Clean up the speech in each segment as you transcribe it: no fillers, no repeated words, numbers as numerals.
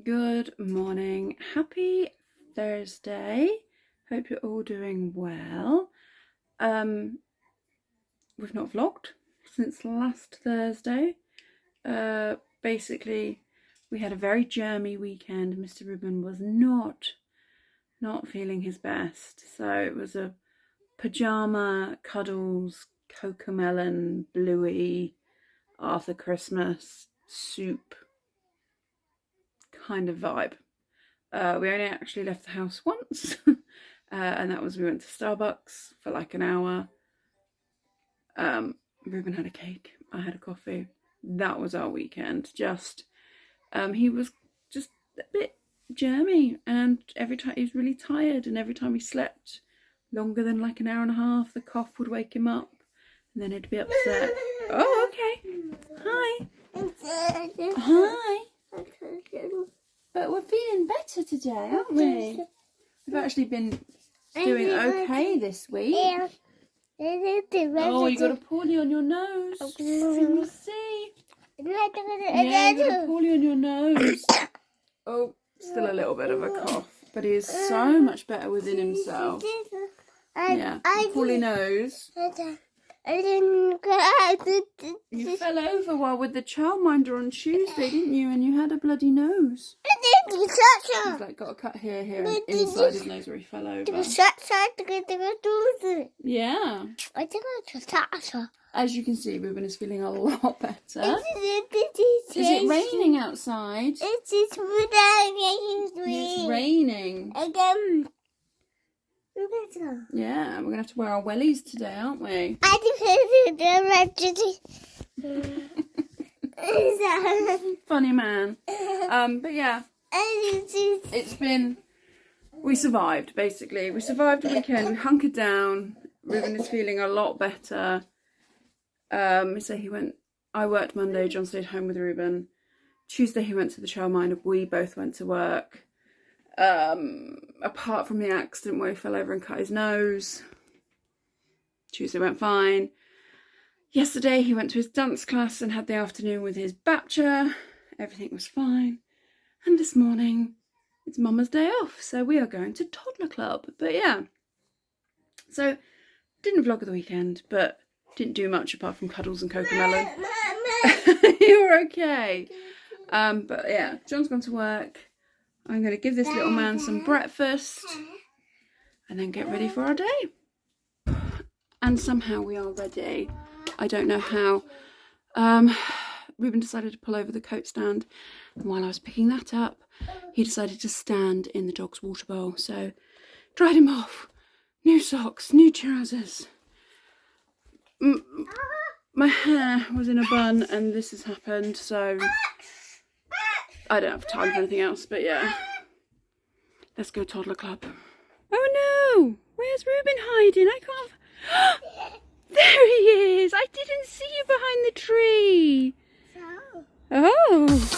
Good morning. Happy Thursday. Hope you're all doing well. We've not vlogged since last Thursday. Basically, we had a very germy weekend. Mr. Ruben was not feeling his best. So it was a pajama, cuddles, cocomelon, bluey, Arthur Christmas, soup kind of vibe. We only actually left the house once, and that was we went to Starbucks for like an hour. Ruben had a cake, I had a coffee. That was our weekend. He was just a bit germy, and every time he was really tired, and every time he slept longer than like an hour and a half, the cough would wake him up, and then he'd be upset. Oh, okay. Hi. Hi. But we're feeling better today, aren't we? We've actually been doing okay this week. Oh, you got a poorly on your nose. Can you see? Yeah, you got a poorly on your nose. Oh, still a little bit of a cough, but he is so much better within himself. Yeah, poorly nose. You fell over while with the childminder on Tuesday, didn't you? And you had a bloody nose. He's like got a cut here, and inside his nose where he fell over. Yeah. As you can see, Ruben is feeling a lot better. Is it raining outside? It's raining. Yeah, we're going to have to wear our wellies today, aren't we? Funny man. But yeah, we survived, basically. We survived the weekend, we hunkered down. Ruben is feeling a lot better. So I worked Monday, John stayed home with Ruben. Tuesday he went to the childminder, we both went to work. Apart from the accident where he fell over and cut his nose, Tuesday went fine. Yesterday he went to his dance class and had the afternoon with his bapcher. Everything was fine. And this morning it's Mama's day off, so we are going to toddler club. But yeah, so didn't vlog the weekend, but didn't do much apart from cuddles and cocomelon. You're okay. But yeah, John's gone to work. I'm going to give this little man some breakfast and then get ready for our day. And somehow we are ready. I don't know how. Ruben decided to pull over the coat stand, and while I was picking that up, he decided to stand in the dog's water bowl. So dried him off. New socks, new trousers. My hair was in a bun and this has happened, so I don't have time for anything else, but yeah. Let's go toddler club. Oh no! Where's Ruben hiding? I can't... There he is! I didn't see you behind the tree! Oh!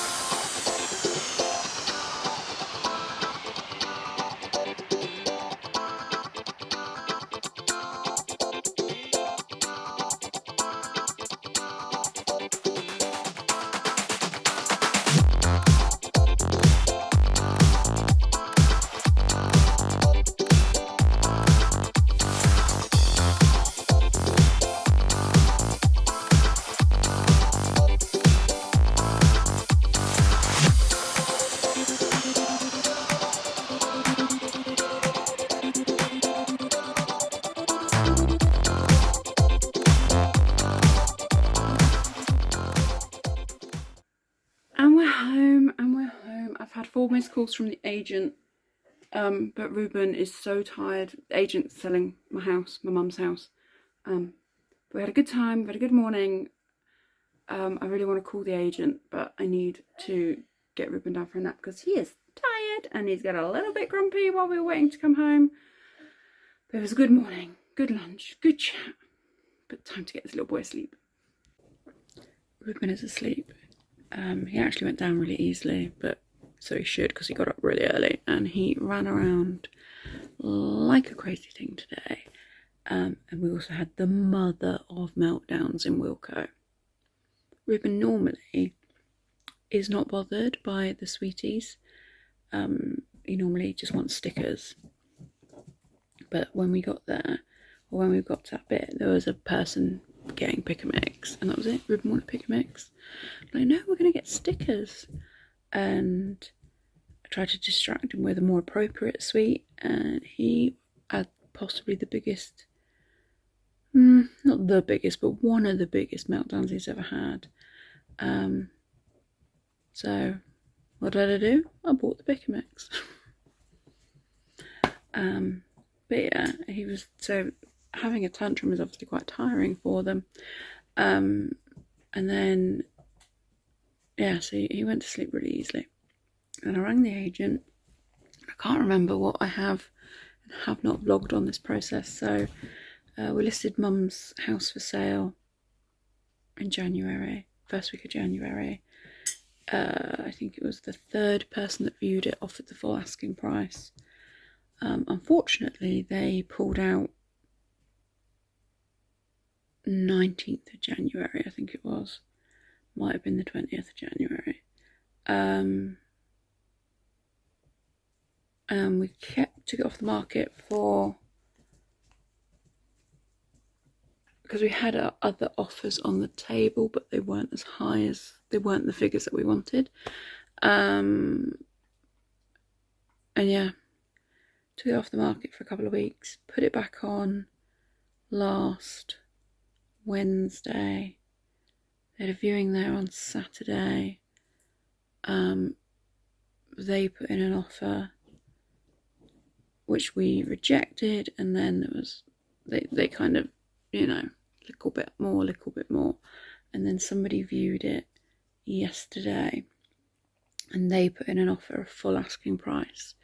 And we're home. I've had 4 missed calls from the agent, but Ruben is so tired. The agent's selling my house, my mum's house. But we had a good time, we had a good morning. I really want to call the agent, but I need to get Ruben down for a nap because he is tired and he's got a little bit grumpy while we were waiting to come home. But it was a good morning, good lunch, good chat, but time to get this little boy asleep. Ruben is asleep. He actually went down really easily, but so he should because he got up really early and he ran around like a crazy thing today. And we also had the mother of meltdowns in Wilko. Ruben normally is not bothered by the sweeties, He normally just wants stickers. But when we got there, or when we got to that bit, there was a person getting pick a mix, and that was it. Ruben wanted pick a mix. Like, no, we're going to get stickers. And I tried to distract him with a more appropriate sweet, and he had possibly the biggest, not the biggest, but one of the biggest meltdowns he's ever had. So what did I do? I bought the pick a mix. But yeah, he was, so having a tantrum is obviously quite tiring for them. And then, yeah, so he went to sleep really easily. And I rang the agent. I can't remember what I have and have not vlogged on this process. So we listed Mum's house for sale in January, first week of January. I think it was the third person that viewed it offered the full asking price. Unfortunately, they pulled out 19th of January, I think it was. Might have been the 20th of January. We took it off the market because we had other offers on the table, but they weren't as high as, they weren't the figures that we wanted. And yeah, took it off the market for a couple of weeks, put it back on last Wednesday. They had a viewing there on Saturday. They put in an offer which we rejected, and then there was, they kind of, you know, little bit more, and then somebody viewed it yesterday and they put in an offer of full asking price.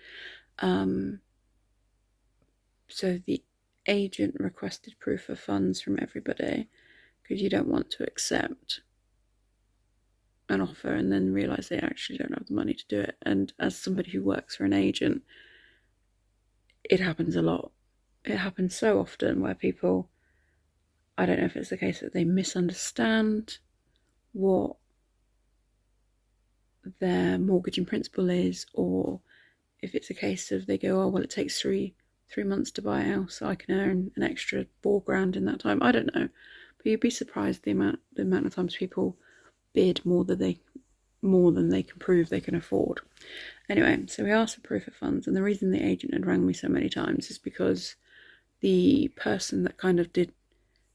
So the agent requested proof of funds from everybody, because you don't want to accept an offer and then realise they actually don't have the money to do it. And as somebody who works for an agent, it happens a lot. It happens so often where people, I don't know if it's the case that they misunderstand what their mortgage in principle is, or if it's a case of they go, oh well, it takes three months to buy a house, so I can earn an extra £4,000 in that time. I don't know, but you'd be surprised the amount of times people bid more than they can prove they can afford. Anyway, so we asked for proof of funds, and the reason the agent had rang me so many times is because the person that kind of did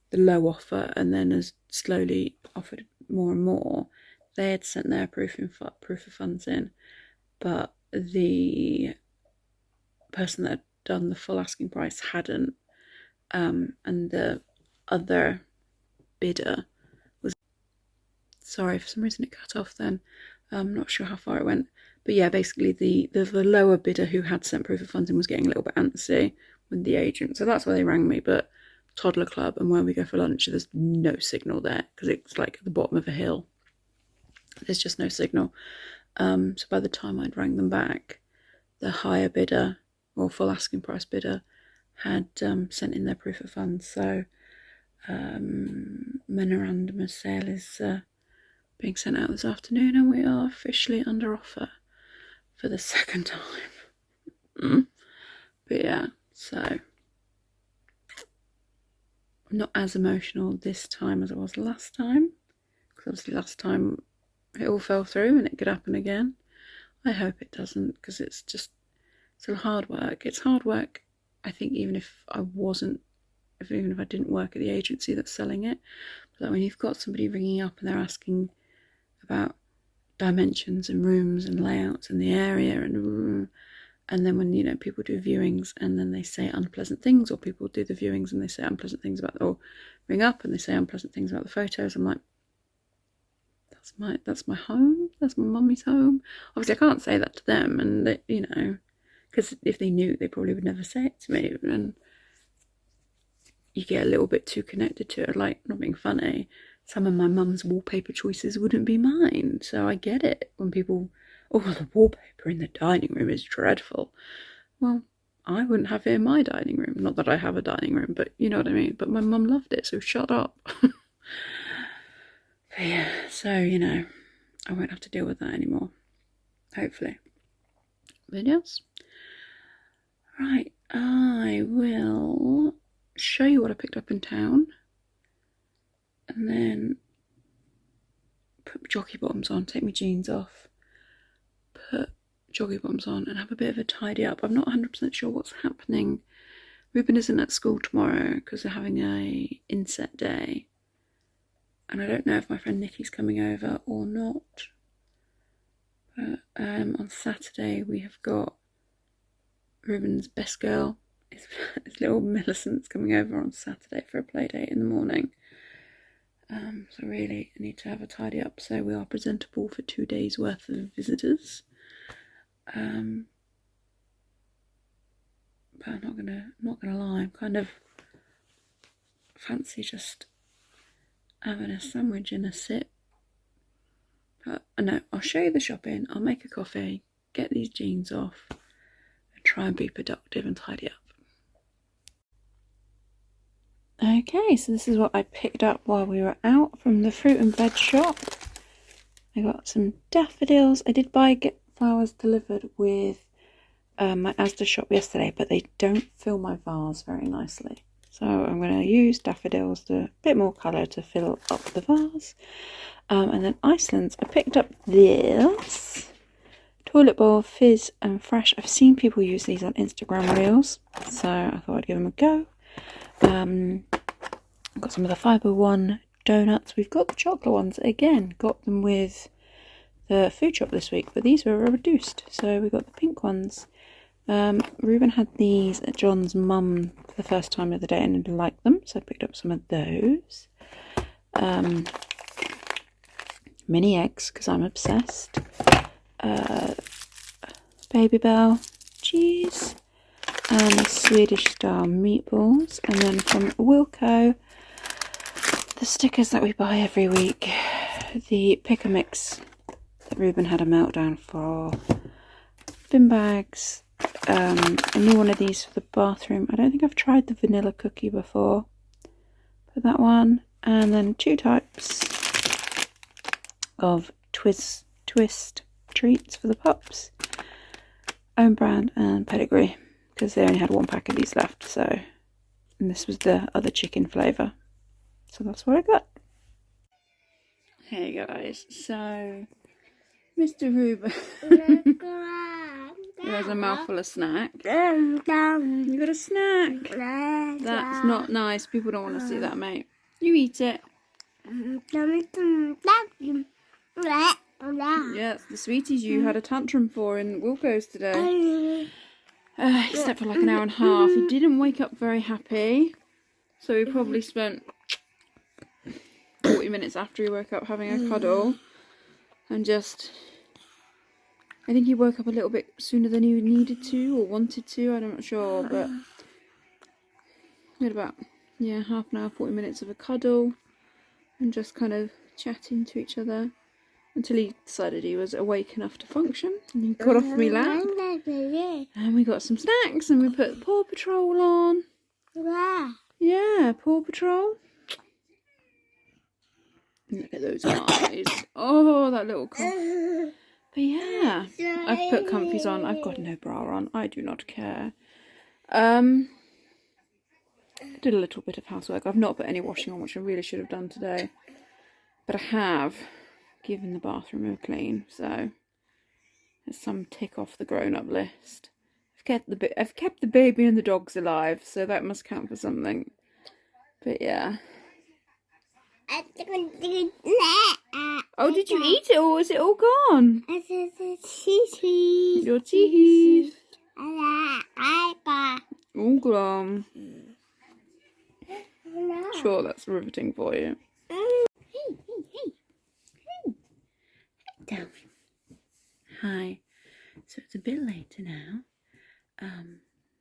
the low offer and then has slowly offered more and more, they had sent their proof of funds in, but the person that had done the full asking price hadn't, and the other bidder was, sorry, for some reason it cut off then. I'm not sure how far it went, but yeah, basically the lower bidder who had sent proof of funds in was getting a little bit antsy with the agent, so that's why they rang me. But toddler club and where we go for lunch, there's no signal there because it's like at the bottom of a hill. There's just no signal. So by the time I'd rang them back, the higher bidder, or full asking price bidder, had sent in their proof of funds. So memorandum of sale is being sent out this afternoon, and we are officially under offer for the second time. But yeah, so I'm not as emotional this time as I was last time, because obviously last time it all fell through and it could happen again. I hope it doesn't, because it's hard work. It's hard work, I think, even if I didn't work at the agency that's selling it. But when you've got somebody ringing up and they're asking about dimensions and rooms and layouts and the area, and then when, you know, people do viewings and then they say unpleasant things, or people do the viewings and they say unpleasant things about, or ring up and they say unpleasant things about the photos, I'm like, that's my home, that's my mummy's home. Obviously I can't say that to them, and they, you know, because if they knew, they probably would never say it to me, and you get a little bit too connected to it. Like, not being funny, some of my mum's wallpaper choices wouldn't be mine, so I get it when people, oh, the wallpaper in the dining room is dreadful. Well, I wouldn't have it in my dining room. Not that I have a dining room, but you know what I mean. But my mum loved it, so shut up. But yeah, so, you know, I won't have to deal with that anymore, hopefully. But yes. Right, I will show you what I picked up in town. And then put jockey bottoms on, take my jeans off, put jockey bottoms on and have a bit of a tidy up. I'm not 100% sure what's happening. Ruben isn't at school tomorrow because they're having a inset day. And I don't know if my friend Nikki's coming over or not. But on Saturday we have got Ruben's best girl, his little Millicent's coming over on Saturday for a play date in the morning. So really I need to have a tidy up so we are presentable for 2 days worth of visitors. But I'm not gonna lie, I'm kind of fancy just having a sandwich and a sip. But no, I'll show you the shopping, I'll make a coffee, get these jeans off and try and be productive and tidy up. Okay, so this is what I picked up while we were out from the fruit and veg shop. I got some daffodils. I did get flowers delivered with my ASDA shop yesterday, but they don't fill my vase very nicely. So I'm going to use daffodils, a bit more colour to fill up the vase. And then Iceland's, I picked up this toilet bowl, fizz and fresh. I've seen people use these on Instagram Reels, so I thought I'd give them a go. Got some of the Fibre One donuts. We've got the chocolate ones again. Got them with the food shop this week, but these were reduced, so we got the pink ones. Ruben had these at John's mum for the first time the other day and liked them, so I picked up some of those. Mini eggs because I'm obsessed. Baby Bell cheese and Swedish style meatballs, and then from Wilko the stickers that we buy every week, the pick a mix that Ruben had a meltdown for, bin bags, a new one of these for the bathroom. I don't think I've tried the vanilla cookie before, but that one, and then 2 types of twist treats for the pups, own brand and pedigree, because they only had 1 pack of these left, so, and this was the other chicken flavour, so that's what I got. Hey guys, so Mr. Ruben there's a mouthful of snack. You got a snack? That's not nice, people don't want to see that, mate. You eat it. Yeah, it's the sweeties you had a tantrum for in Wilco's today. He slept for like an hour and a half. He didn't wake up very happy, so he probably spent 40 minutes after he woke up having a cuddle, and just, I think he woke up a little bit sooner than he needed to or wanted to, I'm not sure, but we had about, half an hour, 40 minutes of a cuddle and just kind of chatting to each other until he decided he was awake enough to function, and he got off my lap and we got some snacks and we put Paw Patrol on. Yeah, Paw Patrol. Look at those eyes. Oh, that little cough. But yeah, I've put comfies on. I've got no bra on. I do not care. I did a little bit of housework. I've not put any washing on, which I really should have done today. But I have given the bathroom a clean, so there's some tick off the grown-up list. I've kept the baby and the dogs alive, so that must count for something. But yeah. Oh, did you eat it or is it all gone? Your teeth. All gone. Sure, that's riveting for you. Hey, Darwin. Hi. So it's a bit later now.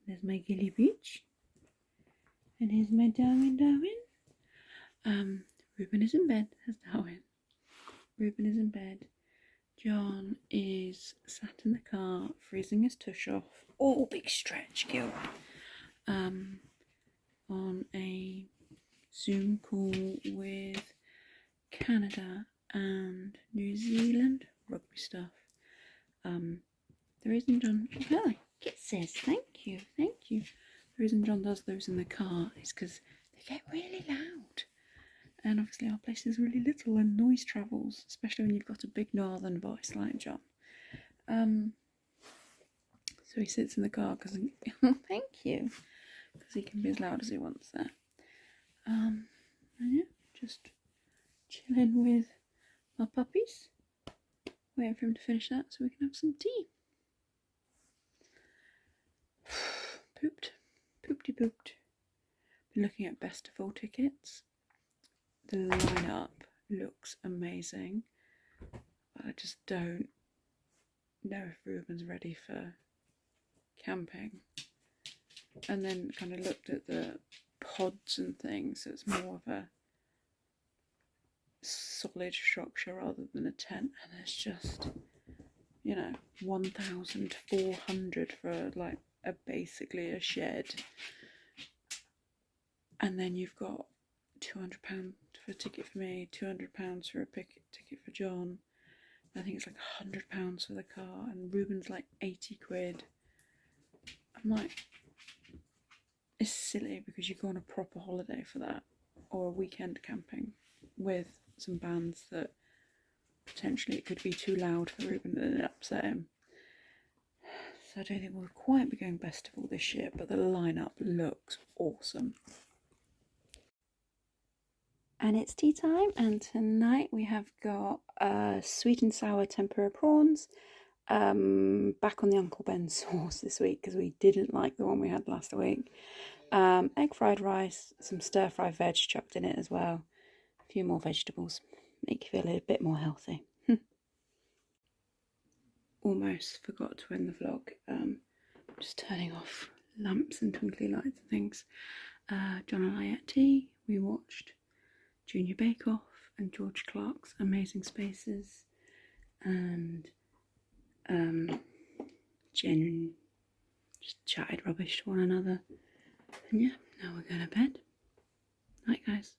There's my Gilly Beach. And here's my Darwin. Ruben is in bed. There's Darwin. Ruben is in bed. John is sat in the car, freezing his tush off. Oh, big stretch, Gil. On a Zoom call with Canada and New Zealand rugby stuff. The reason John, oh, kisses, thank you. The reason John does those in the car is because they get really loud. And obviously our place is really little and noise travels, especially when you've got a big northern voice like John. So he sits in the car because, thank you, because he can be as loud as he wants there. And yeah, just chilling with my puppies, waiting for him to finish that so we can have some tea. Poopty pooped. Been looking at best of all tickets. The lineup looks amazing, but I just don't know if Ruben's ready for camping. And then kind of looked at the pods and things, so it's more of a solid structure rather than a tent, and it's just, you know, 1,400 for like basically a shed, and then you've got £200 for a ticket for me, £200 for a ticket for John. I think it's like £100 for the car, and Ruben's like 80 quid. I'm like, it's silly because you go on a proper holiday for that, or a weekend camping with some bands that potentially it could be too loud for Ruben and it upset him. So I don't think we'll quite be going best of all this year, but the lineup looks awesome. And it's tea time, and tonight we have got sweet and sour tempura prawns. Back on the Uncle Ben sauce this week because we didn't like the one we had last week. Egg fried rice, some stir fry veg chucked in it as well. A few more vegetables, make you feel a bit more healthy. Almost forgot to end the vlog. Just turning off lamps and twinkly lights and things. John and I ate tea. We watched Junior Bake Off and George Clark's Amazing Spaces, and Jen just chatted rubbish to one another. And yeah, now we're going to bed. Night, guys.